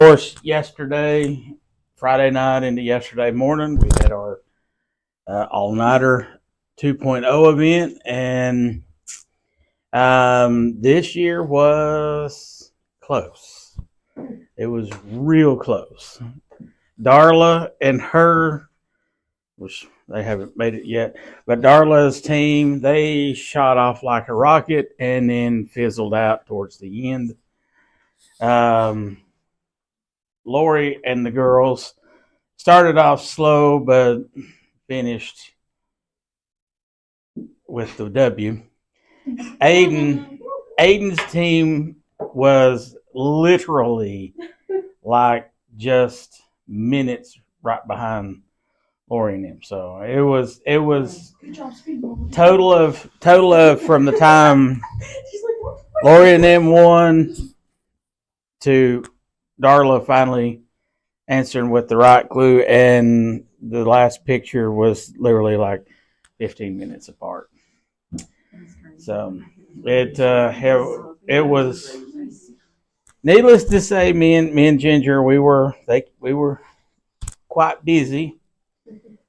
Of course, yesterday, Friday night into yesterday morning, we had our all-nighter 2.0 event, and this year was close. It was real close. Darla and her, which they haven't made it yet, but Darla's team, they shot off like a rocket and then fizzled out towards the end. Lori and the girls started off slow, but finished with the W. Aiden's team was literally like just minutes right behind Lori and him. So it was total of from the time Lori and them won to Darla finally answering with the right clue, and the last picture was literally like 15 minutes apart. So it was, needless to say, me and Ginger, we were quite busy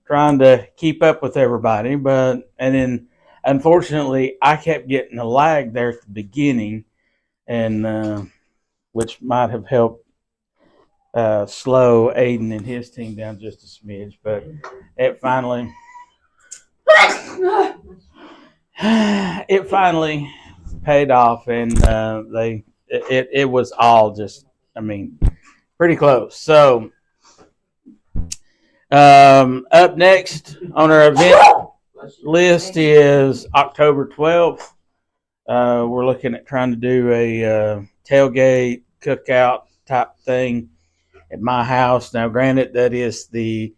trying to keep up with everybody, and then unfortunately I kept getting a lag there at the beginning, and which might have helped slow Aiden and his team down just a smidge, but it finally paid off, and it was all just, pretty close. So up next on our event list is October 12th. We're looking at trying to do a tailgate cookout type thing at my house. Now, granted, that is the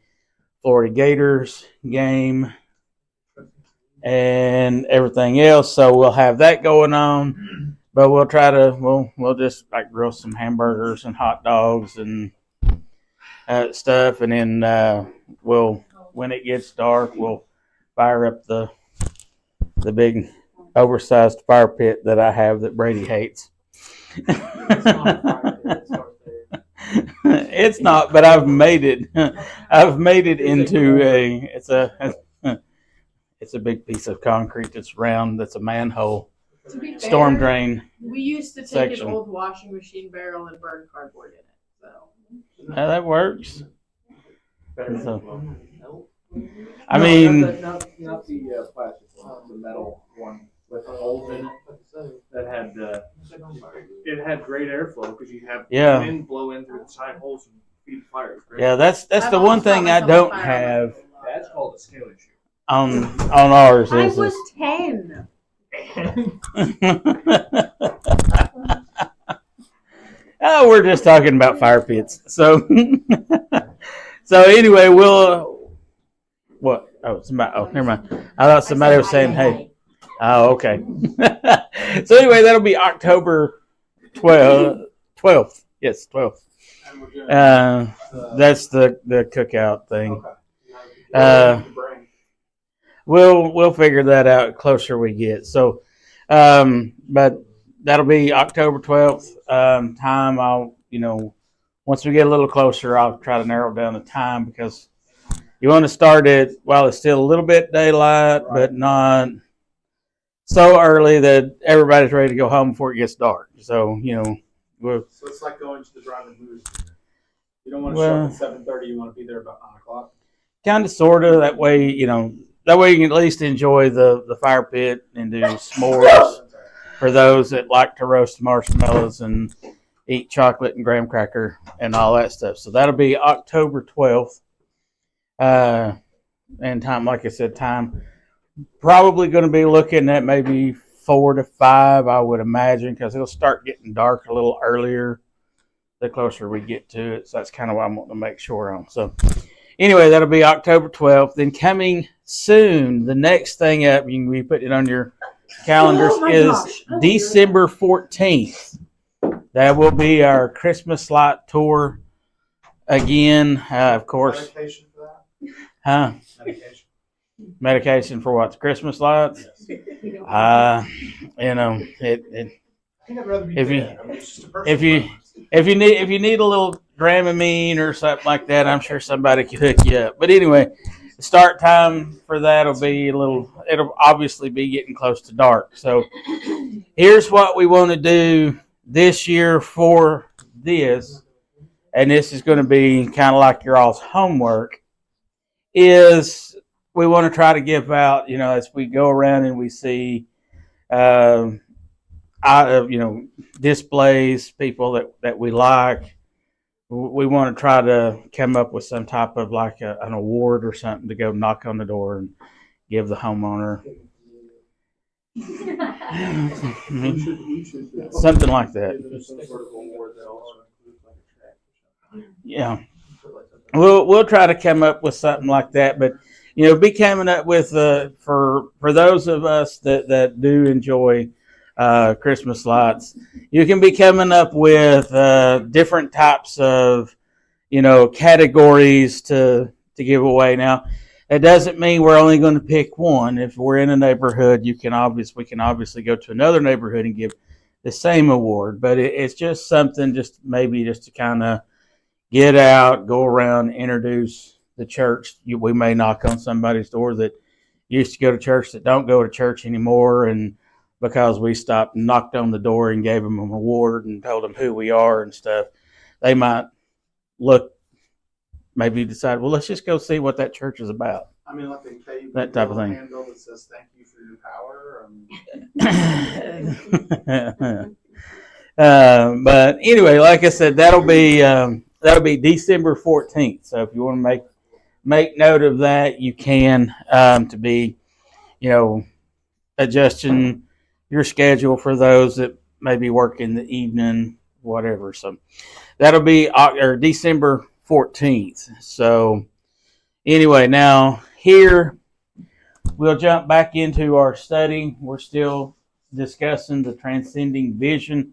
Florida Gators game and everything else, so we'll have that going on. But we'll just like grill some hamburgers and hot dogs and stuff, and then when it gets dark, we'll fire up the big oversized fire pit that I have that Brady hates. It's not, but I've made it. I've made it into it's a big piece of concrete that's round. That's a manhole, storm drain. We used to take section. An old washing machine barrel and burn cardboard in it. So that works. So, not the plastic one, the metal one with holes in it that had it had great airflow because you have wind blow in through the side holes and feed fire. Yeah, that's the one thing I don't have. That's called a scale issue. On ours, I was 10. Oh, we're just talking about fire pits. So, anyway, what? Oh, somebody. Oh, never mind. I thought somebody was saying, "Hey." Oh, okay. So anyway, that'll be October 12th. Yes, 12th. That's the cookout thing. We'll figure that out closer we get. So, but that'll be October 12th. Time, I'll, once we get a little closer, I'll try to narrow down the time, because you want to start it while it's still a little bit daylight, right, but not so early that everybody's ready to go home before it gets dark. So, so it's like going to the drive-in movie. You don't want to show up at 7:30. You want to be there about 9 o'clock. Kind of, sort of. That way, you can at least enjoy the fire pit and do s'mores for those that like to roast marshmallows and eat chocolate and graham cracker and all that stuff. So that'll be October 12th. And time, like I said, probably going to be looking at maybe 4 to 5, I would imagine, because it'll start getting dark a little earlier the closer we get to it. So that's kind of what I'm wanting to make sure on. So anyway, that'll be October 12th. Then coming soon, the next thing up, you can be putting it on your calendars, is December 14th. That will be our Christmas light tour again. Of course. Medication for that? Huh? Medication. Medication for what? The Christmas lights? Yes. If you need a little Dramamine or something like that, I'm sure somebody could hook you up. But anyway, the start time for that will be it'll obviously be getting close to dark. So here's what we want to do this year for this, and this is going to be kind of like your all's homework, is we want to try to give out, as we go around and we see, displays, people that we like. We want to try to come up with some type of like an award or something to go knock on the door and give the homeowner. Something like that. Yeah. We'll try to come up with something like that, but be coming up with for those of us that do enjoy Christmas lights, you can be coming up with different types of categories to give away. Now, that doesn't mean we're only going to pick one. If we're in a neighborhood, we can obviously go to another neighborhood and give the same award, but it's just something, maybe to kind of get out, go around, introduce the church. We may knock on somebody's door that used to go to church that don't go to church anymore, and because we stopped and knocked on the door and gave them an award and told them who we are and stuff, they might maybe decide, well, let's just go see what that church is about. I mean, like that type of thing. Handle that says "Thank you for your power." But anyway, like I said, that'll be December 14th. So if you want to make note of that, you can, to be, adjusting your schedule for those that maybe work in the evening, whatever. So that'll be December 14th. So anyway, now here we'll jump back into our study. We're still discussing the transcending vision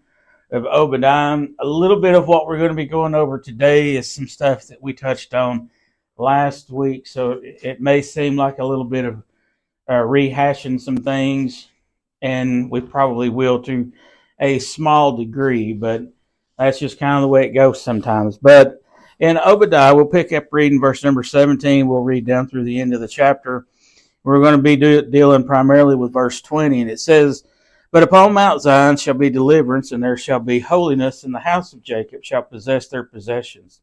of Obadiah. A little bit of what we're going to be going over today is some stuff that we touched on last week, so it may seem like a little bit of rehashing some things, and we probably will to a small degree, but that's just kind of the way it goes sometimes. But in Obadiah, we'll pick up reading verse number 17. We'll read down through the end of the chapter. We're going to be dealing primarily with verse 20, and it says, "But upon Mount Zion shall be deliverance, and there shall be holiness, and the house of Jacob shall possess their possessions.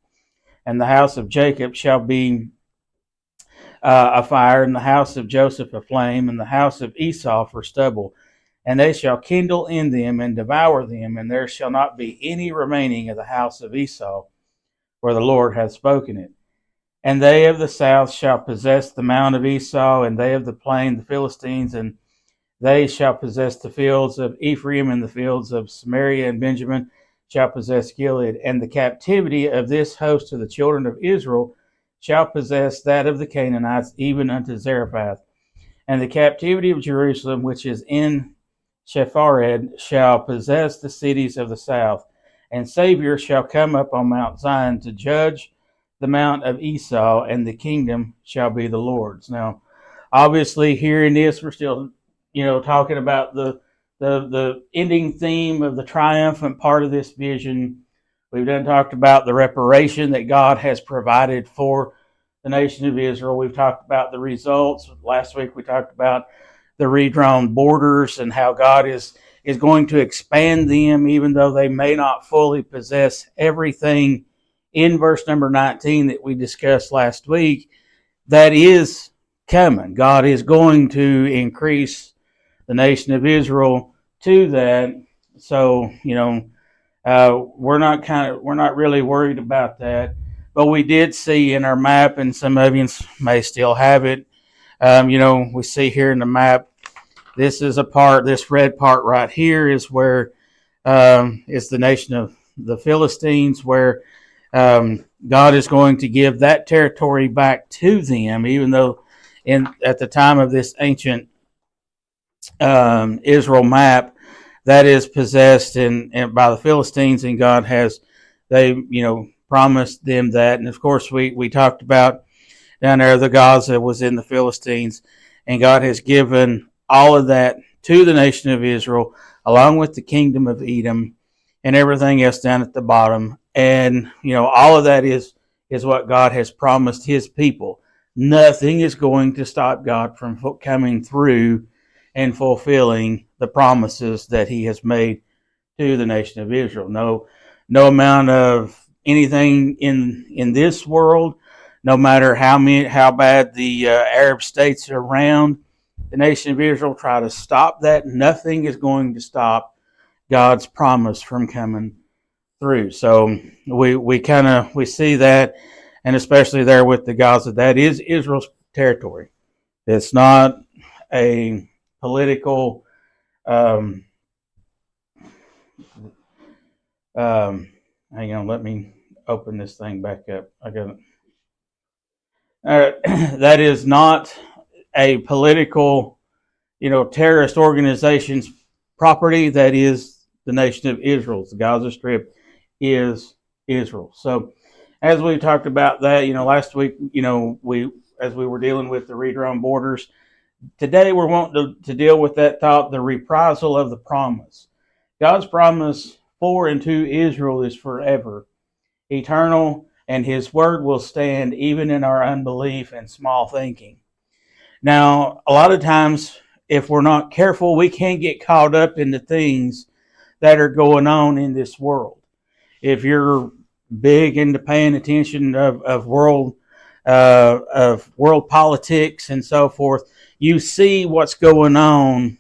And the house of Jacob shall be a fire, and the house of Joseph a flame, and the house of Esau for stubble. And they shall kindle in them and devour them, and there shall not be any remaining of the house of Esau, for the Lord hath spoken it. And they of the south shall possess the mount of Esau, and they of the plain the Philistines, and they shall possess the fields of Ephraim, and the fields of Samaria and Benjamin shall possess Gilead. And the captivity of this host of the children of Israel shall possess that of the Canaanites, even unto Zarephath. And the captivity of Jerusalem, which is in Sepharad, shall possess the cities of the south. And Savior shall come up on Mount Zion to judge the mount of Esau, and the kingdom shall be the Lord's." Now, obviously, here in this, we're still, talking about the ending theme of the triumphant part of this vision. We've done talked about the reparation that God has provided for the nation of Israel. We've talked about the results. Last week we talked about the redrawn borders and how God is going to expand them, even though they may not fully possess everything in verse number 19 that we discussed last week. That is coming. God is going to increase the nation of Israel to that. So, we're not really worried about that. But we did see in our map, and some of you may still have it. We see here in the map, this red part right here is where is the nation of the Philistines, where God is going to give that territory back to them, even though at the time of this ancient Israel map, that is possessed by the Philistines, and God promised them that. And of course, we talked about down there the Gaza was in the Philistines, and God has given all of that to the nation of Israel, along with the kingdom of Edom and everything else down at the bottom. And, all of that is what God has promised his people. Nothing is going to stop God from coming through and fulfilling the promises that he has made to the nation of Israel. No amount of anything in this world, no matter how bad the Arab states around the nation of Israel try to stop that, nothing is going to stop God's promise from coming through. So we see that, and especially there with the Gaza, that is Israel's territory. It's not a political hang on, let me open this thing back up. I got it. That is not a political, terrorist organization's property. That is the nation of Israel. The Gaza Strip is Israel. So, as we talked about that, last week, as we were dealing with the read your own borders, today we're wanting to deal with that thought, the reprisal of the promise. God's promise for and to Israel is forever, eternal, and his word will stand even in our unbelief and small thinking. Now, a lot of times, if we're not careful, we can get caught up in the things that are going on in this world. If you're big into paying attention of world politics and so forth, you see what's going on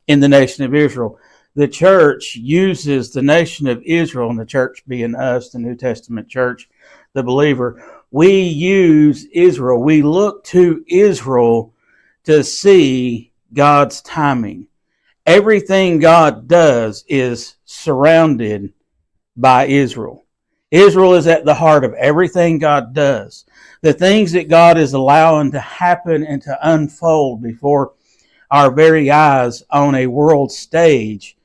in the nation of Israel. The church uses the nation of Israel, and the church being us, the New Testament church, the believer. We use Israel. We look to Israel to see God's timing. Everything God does is surrounded by Israel. Israel is at the heart of everything God does. The things that God is allowing to happen and to unfold before our very eyes on a world stage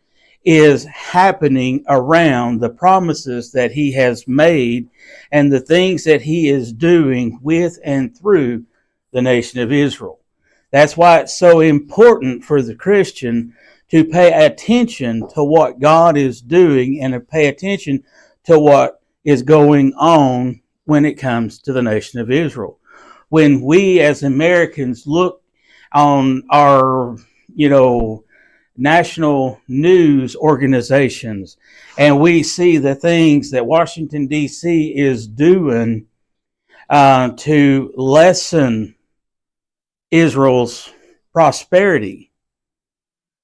is happening around the promises that he has made and the things that he is doing with and through the nation of Israel. That's why it's so important for the Christian to pay attention to what God is doing and to pay attention to what is going on when it comes to the nation of Israel. When we as Americans look on our, national news organizations and we see the things that Washington, D.C. is doing to lessen Israel's prosperity,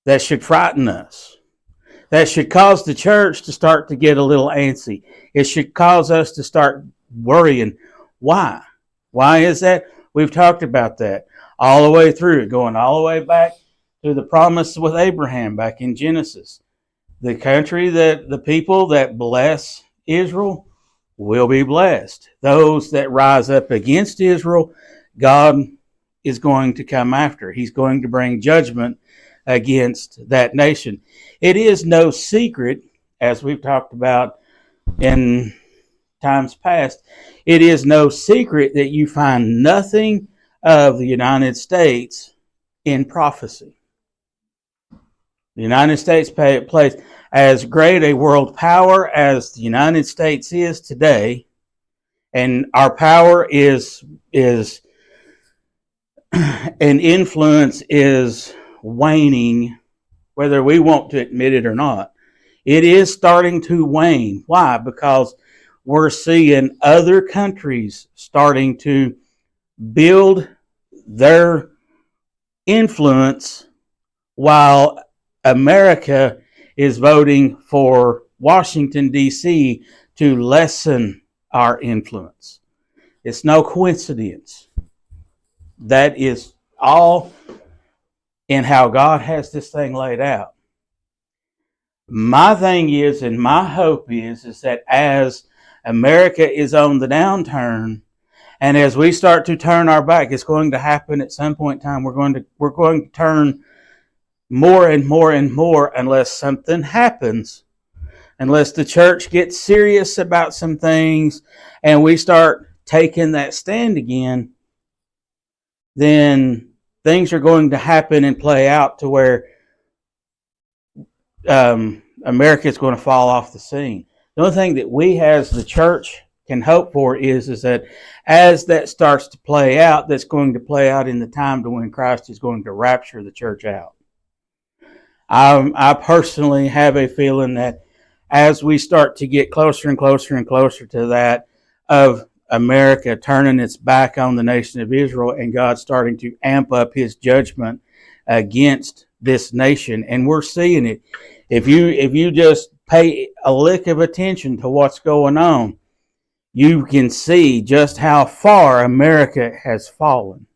that should frighten us. That should cause the church to start to get a little antsy. It should cause us to start worrying. Why? Why is that? We've talked about that all the way through, going all the way back to the promise with Abraham back in Genesis. The country the people that bless Israel will be blessed. Those that rise up against Israel, God is going to come after. He's going to bring judgment against that nation. It is no secret, as we've talked about in times past, it is no secret that you find nothing of the United States in prophecy. The United States plays as great a world power as the United States is today, and our power is and influence is waning, whether we want to admit it or not. It is starting to wane. Why? Because we're seeing other countries starting to build their influence while America is voting for Washington, D.C. to lessen our influence. It's no coincidence. That is all in how God has this thing laid out. My thing is, and my hope is that as America is on the downturn, and as we start to turn our back, it's going to happen at some point in time. We're going to turn more and more and more unless something happens, unless the church gets serious about some things and we start taking that stand again, then things are going to happen and play out to where America is going to fall off the scene. The only thing that we as the church can hope for is that as that starts to play out, that's going to play out in the time to when Christ is going to rapture the church out. I personally have a feeling that as we start to get closer and closer and closer to that of America turning its back on the nation of Israel and God starting to amp up his judgment against this nation, and we're seeing it. If you just pay a lick of attention to what's going on, you can see just how far America has fallen.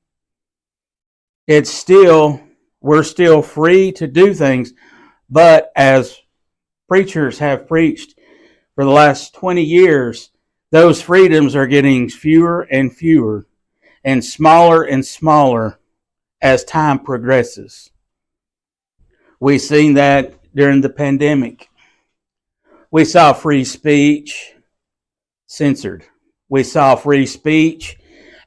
We're still free to do things, but as preachers have preached for the last 20 years, those freedoms are getting fewer and fewer and smaller as time progresses. We've seen that during the pandemic. We saw free speech censored. We saw free speech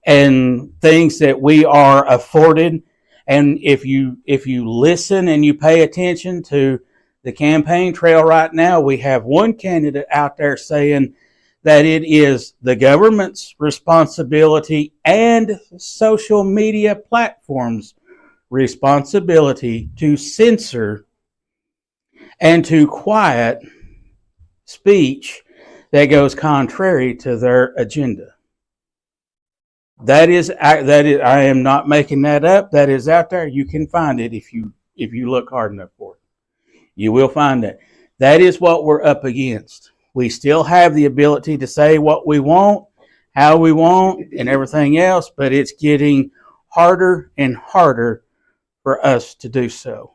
and things that we are afforded. And if you listen and you pay attention to the campaign trail right now, we have one candidate out there saying that it is the government's responsibility and social media platforms' responsibility to censor and to quiet speech that goes contrary to their agenda. That is, I am not making that up. That is out there. You can find it if you look hard enough for it. You will find it. That is what we're up against. We still have the ability to say what we want, how we want, and everything else, but it's getting harder and harder for us to do so.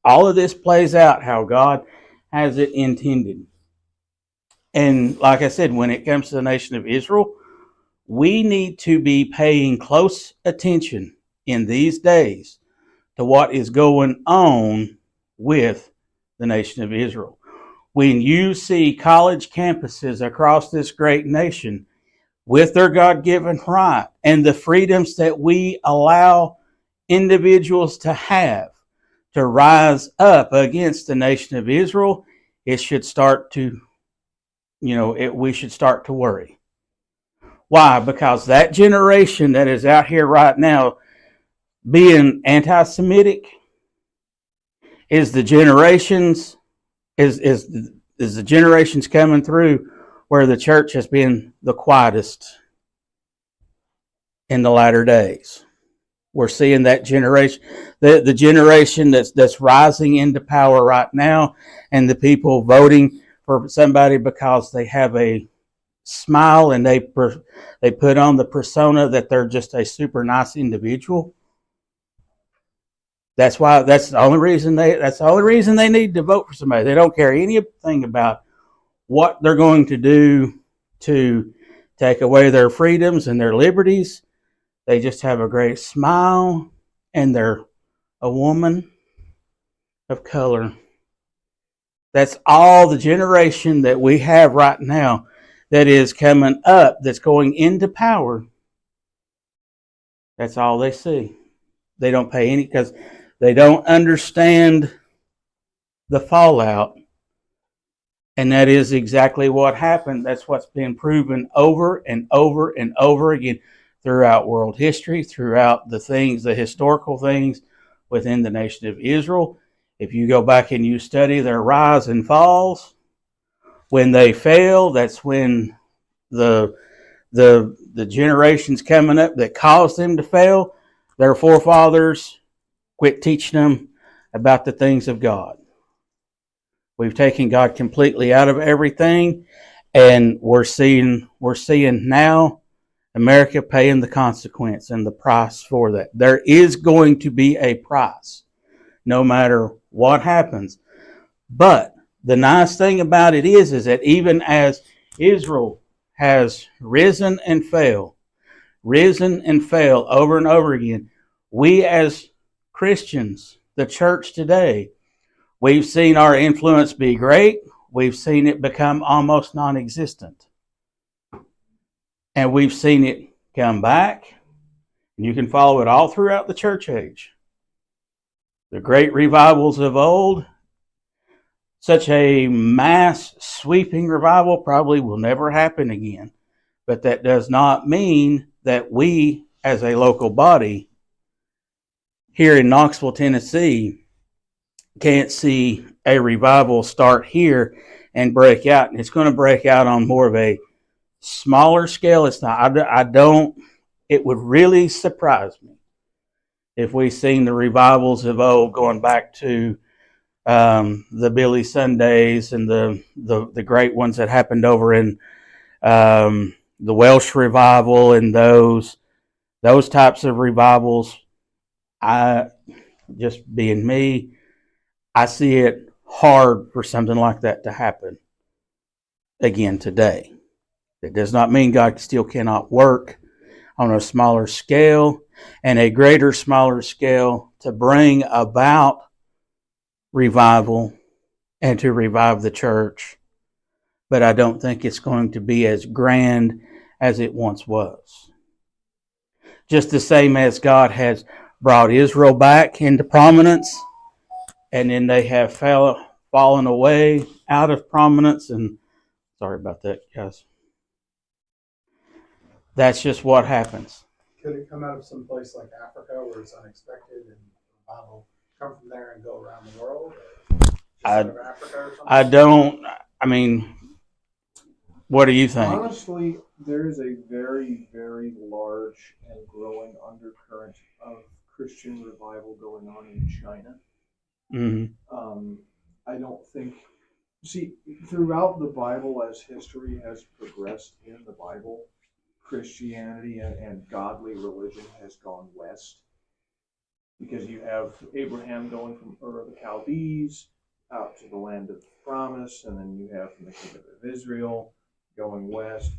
All of this plays out how God has it intended. And like I said, when it comes to the nation of Israel, we need to be paying close attention in these days to what is going on with the nation of Israel. When you see college campuses across this great nation with their God-given right and the freedoms that we allow individuals to have to rise up against the nation of Israel, it should start to, we should start to worry. Why? Because that generation that is out here right now being anti-Semitic is the generations coming through where the church has been the quietest in the latter days. We're seeing that generation, the generation that's rising into power right now, and the people voting for somebody because they have a smile and they put on the persona that they're just a super nice individual. That's the only reason they need to vote for somebody. They don't care anything about what they're going to do to take away their freedoms and their liberties. They just have a great smile, and they're a woman of color. That's all the generation that we have right now that is coming up, that's going into power. That's all they see. They don't pay any, because they don't understand the fallout. And that is exactly what happened. That's what's been proven over and over and over again throughout world history, throughout the historical things within the nation of Israel. If you go back and you study their rise and falls, when they fail, that's when the generations coming up that caused them to fail, their forefathers quit teaching them about the things of God. We've taken God completely out of everything, and we're seeing now America paying the consequence and the price for that. There is going to be a price, no matter what happens. But the nice thing about it is that even as Israel has risen and fell over and over again, we as Christians, the church today, we've seen our influence be great. We've seen it become almost non-existent. And we've seen it come back. And you can follow it all throughout the church age. The great revivals of old such a mass sweeping revival probably will never happen again. But that does not mean that we, as a local body here in Knoxville, Tennessee, can't see a revival start here and break out. And it's going to break out on more of a smaller scale. It's not, I don't, it would really surprise me if we seen the revivals of old going back to the Billy Sundays and the great ones that happened over in the Welsh revival and those types of revivals. I, just being me, I see it hard for something like that to happen again today. It does not mean God still cannot work on a smaller scale and a greater smaller scale to bring about revival and to revive the church. But I don't think it's going to be as grand as it once was. Just the same as God has brought Israel back into prominence, and then they have fallen away out of prominence. And sorry about that, guys. That's just what happens. Could it come out of some place like Africa where it's unexpected and revival come from there and go around the world? I don't. I mean, what do you think? Honestly, there is a very, very large and growing undercurrent of Christian revival going on in China. Mm-hmm. I don't think. See, throughout the Bible, as history has progressed in the Bible, Christianity and godly religion has gone west. Because you have Abraham going from Ur of the Chaldees out to the land of promise, and then you have from the kingdom of Israel going west,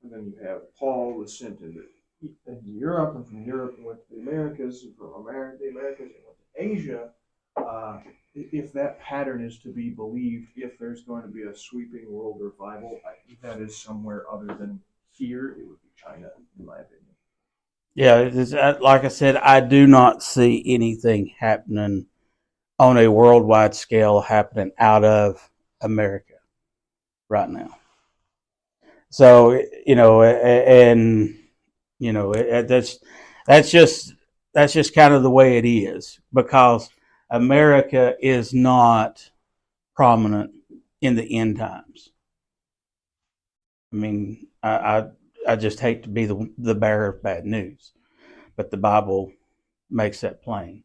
and then you have Paul was sent into Europe, and from Europe he went to the Americas, and from the Americas he went to Asia. If that pattern is to be believed, if there's going to be a sweeping world revival, I think that is somewhere other than here. It would be China, in my opinion. Yeah, like I said, I do not see anything happening on a worldwide scale happening out of America right now. So that's just kind of the way it is, because America is not prominent in the end times. I mean, I just hate to be the bearer of bad news, but the Bible makes that plain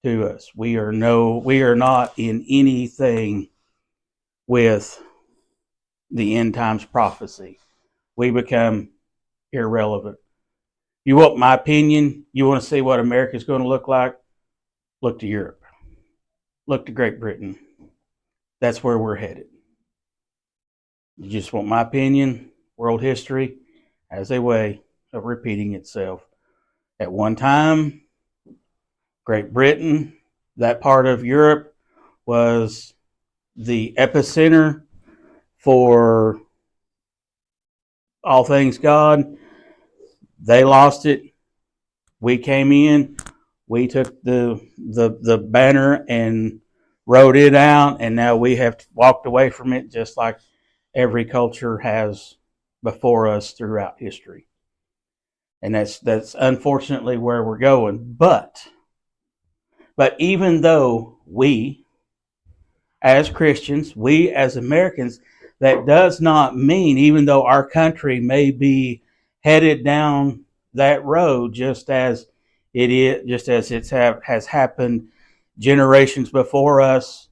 to us. We are not in anything with the end times prophecy. We become irrelevant. You want my opinion? You want to see what America is going to look like? Look to Europe. Look to Great Britain. That's where we're headed. You just want my opinion? World history has a way of repeating itself. At one time, Great Britain, that part of Europe, was the epicenter for all things God. They lost it. We came in. We took the banner and wrote it out, and now we have walked away from it, just like every culture has before us throughout history. And that's unfortunately where we're going. But even though we, as Christians, we as Americans, that does not mean, even though our country may be headed down that road, just as it has happened generations before us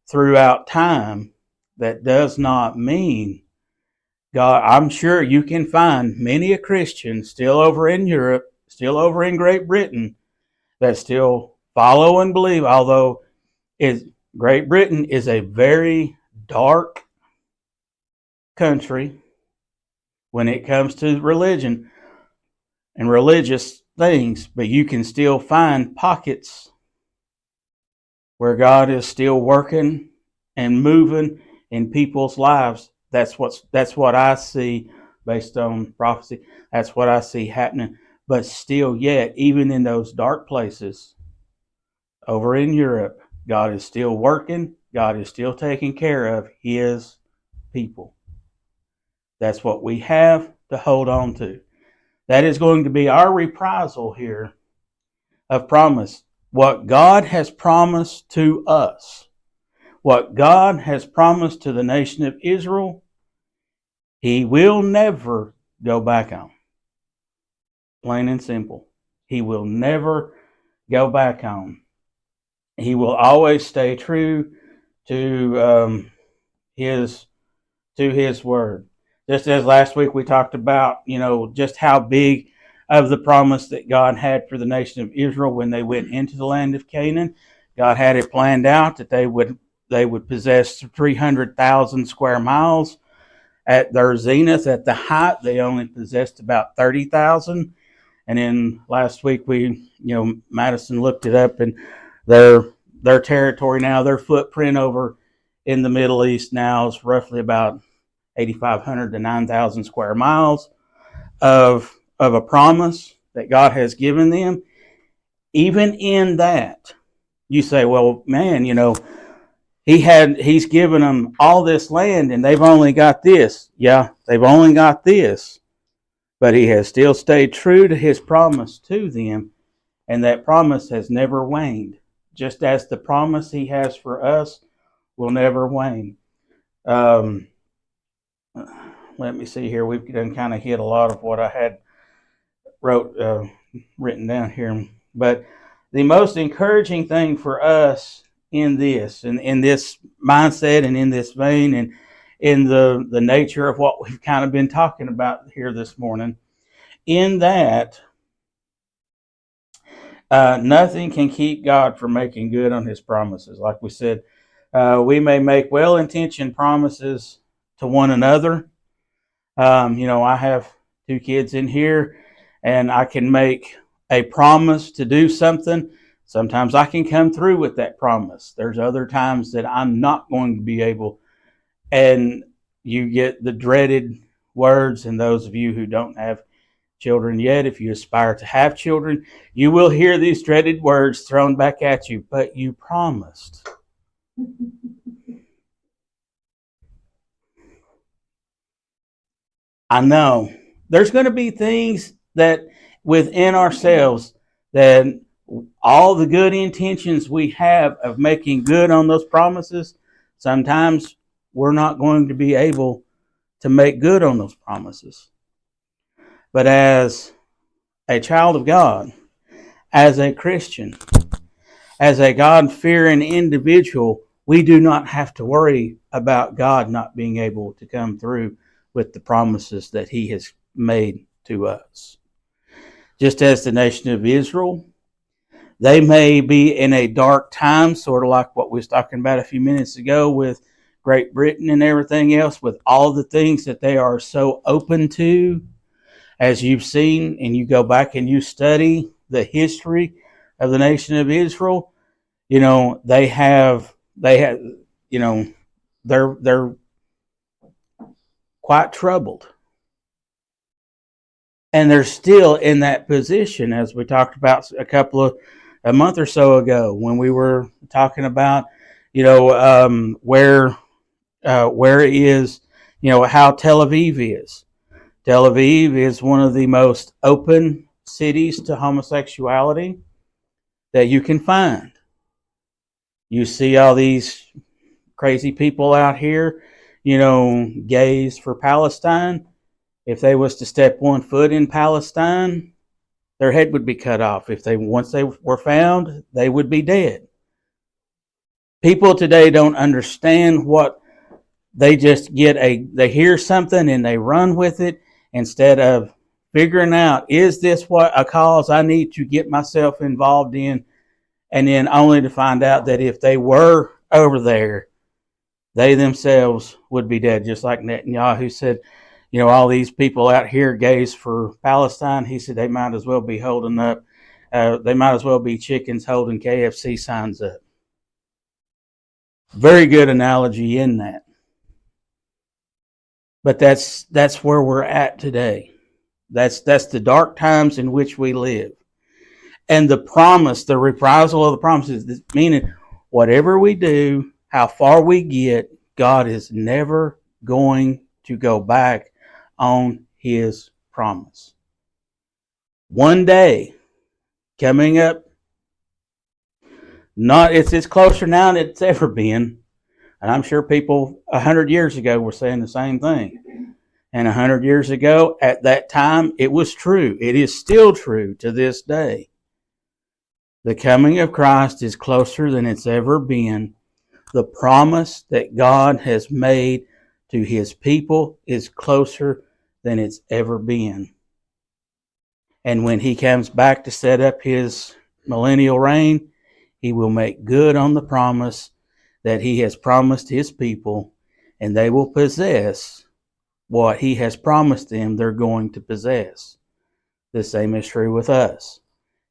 throughout time, that does not mean, God, I'm sure you can find many a Christian still over in Europe, still over in Great Britain, that still follow and believe, although Great Britain is a very dark country when it comes to religion and religious things, but you can still find pockets where God is still working and moving in people's lives. That's what I see based on prophecy. That's what I see happening. But still yet, even in those dark places over in Europe, God is still working, God is still taking care of His people. That's what we have to hold on to. That is going to be our reprisal here of promise. What God has promised to us, what God has promised to the nation of Israel, He will never go back on. Plain and simple. He will never go back on. He will always stay true to his word. Just as last week we talked about, just how big of the promise that God had for the nation of Israel when they went into the land of Canaan. God had it planned out that they would possess 300,000 square miles. At their zenith, at the height, they only possessed about 30,000. And then last week Madison looked it up, and their territory now, their footprint over in the Middle East now is roughly about 8,500 to 9,000 square miles of a promise that God has given them. Even in that, you say, well, man, He's given them all this land and they've only got this. Yeah, they've only got this. But He has still stayed true to His promise to them, and that promise has never waned. Just as the promise He has for us will never wane. Let me see here. We've done kind of hit a lot of what I had written down here. But the most encouraging thing for us in this, and in this mindset and in this vein and in the nature of what we've kind of been talking about here this morning, in that nothing can keep God from making good on His promises. Like we said, we may make well-intentioned promises to one another. I have 2 kids in here, and I can make a promise to do something. Sometimes I can come through with that promise. There's other times that I'm not going to be able. And you get the dreaded words, and those of you who don't have children yet, if you aspire to have children, you will hear these dreaded words thrown back at you. But you promised. I know there's going to be things that within ourselves that all the good intentions we have of making good on those promises, sometimes we're not going to be able to make good on those promises. But as a child of God, as a Christian, as a God-fearing individual, we do not have to worry about God not being able to come through with the promises that He has made to us. Just as the nation of Israel, they may be in a dark time, sort of like what we was talking about a few minutes ago with Great Britain and everything else, with all the things that they are so open to. As you've seen, and you go back and you study the history of the nation of Israel, they're quite troubled. And they're still in that position, as we talked about a month or so ago when we were talking about, where is, how Tel Aviv is. Tel Aviv is one of the most open cities to homosexuality that you can find. You see all these crazy people out here, gays for Palestine. If they was to step 1 foot in Palestine, their head would be cut off. Once they were found, they would be dead. People today don't understand what they just they hear something and they run with it instead of figuring out, is this a cause I need to get myself involved in? And then only to find out that if they were over there, they themselves would be dead. Just like Netanyahu said, all these people out here, gays for Palestine, he said they might as well be holding up, they might as well be chickens holding KFC signs up. Very good analogy in that. But that's where we're at today. That's the dark times in which we live. And the promise, the reprisal of the promises, meaning whatever we do, how far we get, God is never going to go back on his promise. One day coming up, it's closer now than it's ever been. And I'm sure people 100 years ago were saying the same thing. And 100 years ago, at that time, it was true. It is still true to this day. The coming of Christ is closer than it's ever been. The promise that God has made to his people is closer than it's ever been. And when he comes back to set up his millennial reign, he will make good on the promise that he has promised his people, and they will possess what he has promised them they're going to possess. The same is true with us.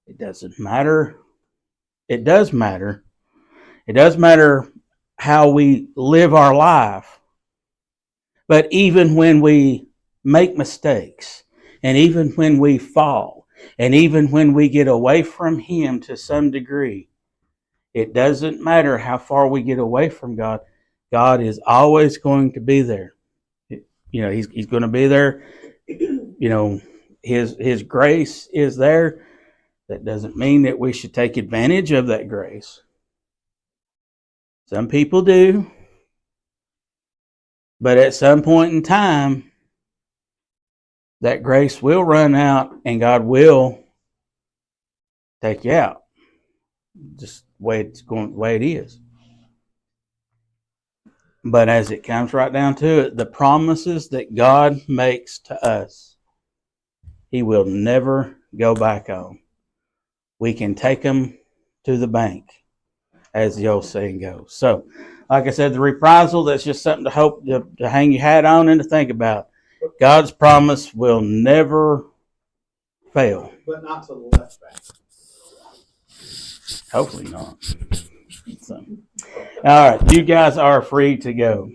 It doesn't matter. It does matter. It does matter how we live our life. But even when we make mistakes, and even when we fall, and even when we get away from him to some degree, it doesn't matter how far we get away from God. God is always going to be there. He's going to be there. His grace is there. That doesn't mean that we should take advantage of that grace. Some people do. But at some point in time, that grace will run out and God will take you out. Just the way it is. But as it comes right down to it, the promises that God makes to us, he will never go back on. We can take them to the bank, as the old saying goes. So, like I said, the reprisal, that's just something to hope to hang your hat on and to think about. God's promise will never fail. But not to the left bank. Hopefully not. So, all right, you guys are free to go.